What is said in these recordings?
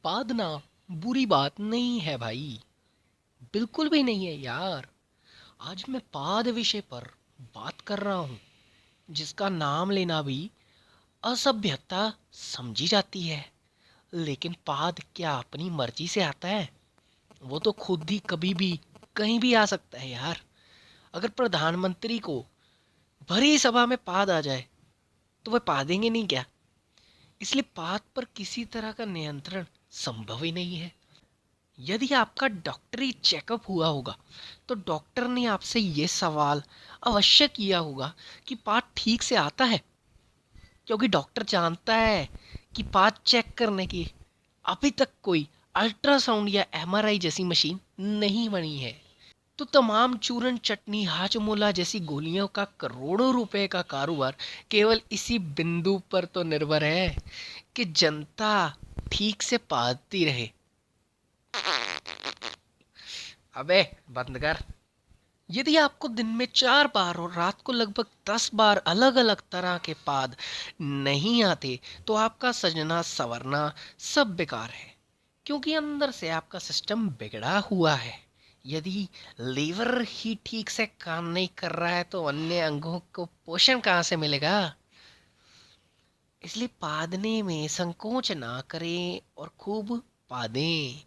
पादना बुरी बात नहीं है भाई, बिल्कुल भी नहीं है यार। आज मैं पाद विषय पर बात कर रहा हूँ, जिसका नाम लेना भी असभ्यता समझी जाती है। लेकिन पाद क्या अपनी मर्जी से आता है? वो तो खुद ही कभी भी कहीं भी आ सकता है यार। अगर प्रधानमंत्री को भरी सभा में पाद आ जाए तो वह पादेंगे नहीं क्या? इसलिए पाद पर किसी तरह का नियंत्रण संभव ही नहीं है। यदि आपका डॉक्टरी चेकअप हुआ होगा तो डॉक्टर ने आपसे ये सवाल अवश्य किया होगा कि पाद ठीक से आता है, क्योंकि डॉक्टर जानता है कि पाद चेक करने की अभी तक कोई अल्ट्रासाउंड या एमआरआई जैसी मशीन नहीं बनी है। तो तमाम चूरन चटनी हाजमोला जैसी गोलियों का करोड़ों रुपए का कारोबार केवल इसी बिंदु पर तो निर्भर है कि जनता ठीक से पादती रहे। अबे बंद कर। यदि आपको दिन में 4 बार और रात को लगभग 10 बार अलग अलग तरह के पाद नहीं आते तो आपका सजना संवरना सब बेकार है, क्योंकि अंदर से आपका सिस्टम बिगड़ा हुआ है। यदि लीवर ही ठीक से काम नहीं कर रहा है तो अन्य अंगों को पोषण कहाँ से मिलेगा? इसलिए पादने में संकोच ना करें और खूब पादें।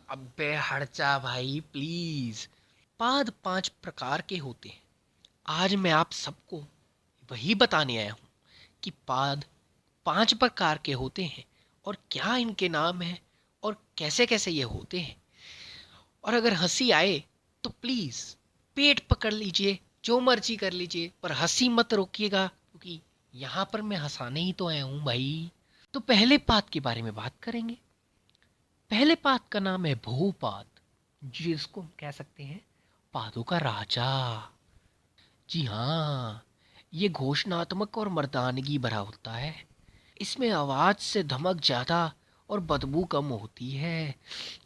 अबे हट जा भाई प्लीज। पाद 5 प्रकार के होते हैं। आज मैं आप सबको वही बताने आया हूँ कि पाद 5 प्रकार के होते हैं और क्या इनके नाम हैं और कैसे कैसे ये होते हैं। और अगर हंसी आए तो प्लीज पेट पकड़ लीजिए, जो मर्जी कर लीजिए, पर हंसी मत रोकिएगा, क्योंकि यहाँ पर मैं हंसाने ही तो आया हूँ भाई। तो पहले पाद के बारे में बात करेंगे। पहले पाद का नाम है भूपाद, जिसको हम कह सकते हैं पादों का राजा। जी हाँ, ये घोषणात्मक और मर्दानगी भरा होता है। इसमें आवाज से धमक ज्यादा और बदबू कम होती है।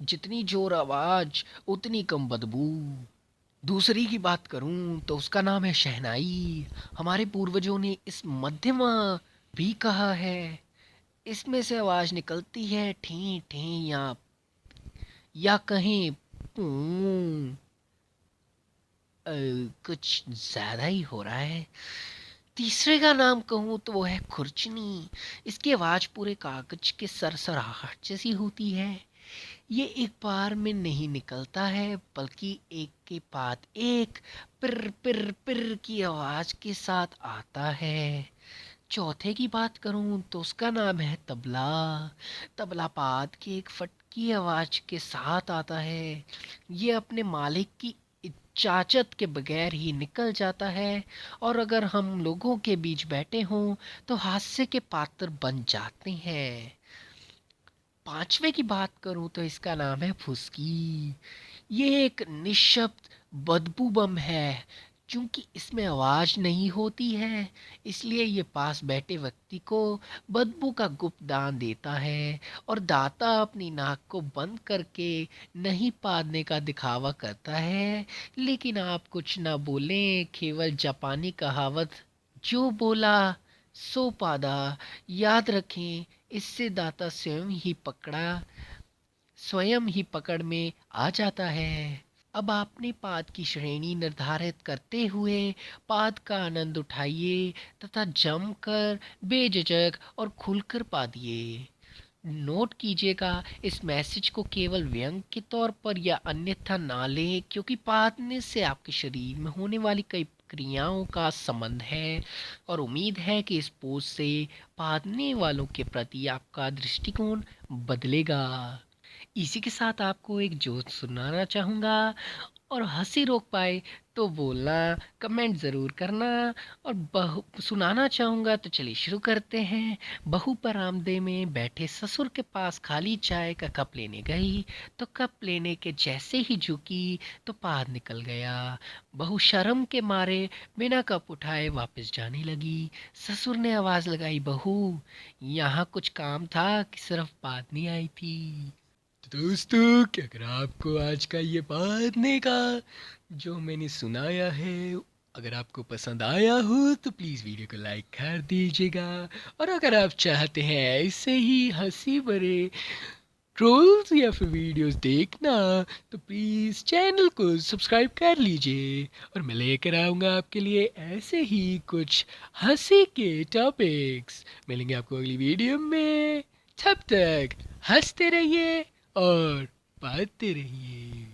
जितनी जोर आवाज उतनी कम बदबू। दूसरी की बात करूं तो उसका नाम है शहनाई। हमारे पूर्वजों ने इस मध्यम भी कहा है। इसमें से आवाज निकलती है ठी ठी या कहीं पूं। कुछ ज्यादा ही हो रहा है। तीसरे का नाम कहूँ तो वो है खुरचनी। इसकी आवाज पूरे कागज के सरसराहट जैसी होती है। ये एक बार में नहीं निकलता है, बल्कि एक के बाद एक पिर पिर पिर की आवाज के साथ आता है। चौथे की बात करूं तो उसका नाम है तबला। तबला पाद की एक फटकी आवाज के साथ आता है। ये अपने मालिक की इजाजत के बगैर ही निकल जाता है, और अगर हम लोगों के बीच बैठे हों तो हास्य के पात्र बन जाते हैं। पांचवे की बात करूं तो इसका नाम है फुसकी। ये एक निःशब्द बदबू बम है। चूंकि इसमें आवाज नहीं होती है, इसलिए ये पास बैठे व्यक्ति को बदबू का गुप्त दान देता है, और दाता अपनी नाक को बंद करके नहीं पादने का दिखावा करता है। लेकिन आप कुछ ना बोलें, केवल जापानी कहावत जो बोला सो पादा याद रखें। इससे दाता स्वयं ही पकड़ में आ जाता है। अब आपने पाद की श्रेणी निर्धारित करते हुए पाद का आनंद उठाइए तथा जमकर बेझिझक और खुलकर पादिए। नोट कीजिएगा, इस मैसेज को केवल व्यंग के तौर पर या अन्यथा ना लें, क्योंकि पादने से आपके शरीर में होने वाली कई क्रियाओं का संबंध है, और उम्मीद है कि इस पोस्ट से पादने वालों के प्रति आपका दृष्टिकोण बदलेगा। इसी के साथ आपको एक जोक सुनाना चाहूँगा, और हंसी रोक पाए तो बोलना, कमेंट ज़रूर करना। और बहू सुनाना चाहूँगा तो चलिए शुरू करते हैं। बहू बरामदे में बैठे ससुर के पास खाली चाय का कप लेने गई, तो कप लेने के जैसे ही झुकी तो पाद निकल गया। बहू शर्म के मारे बिना कप उठाए वापस जाने लगी। ससुर ने आवाज़ लगाई, बहू यहाँ कुछ काम था कि सिर्फ पाद नहीं आई थी? तो दोस्तों, अगर आपको आज का ये बात का जो मैंने सुनाया है अगर आपको पसंद आया हो तो प्लीज़ वीडियो को लाइक कर दीजिएगा, और अगर आप चाहते हैं ऐसे ही हंसी भरे ट्रोल्स या फिर वीडियोस देखना तो प्लीज़ चैनल को सब्सक्राइब कर लीजिए, और मैं लेकर आऊँगा आपके लिए ऐसे ही कुछ हंसी के टॉपिक्स। मिलेंगे आपको अगली वीडियो में, तब तक हंसते रहिए और पढ़ते रहिए।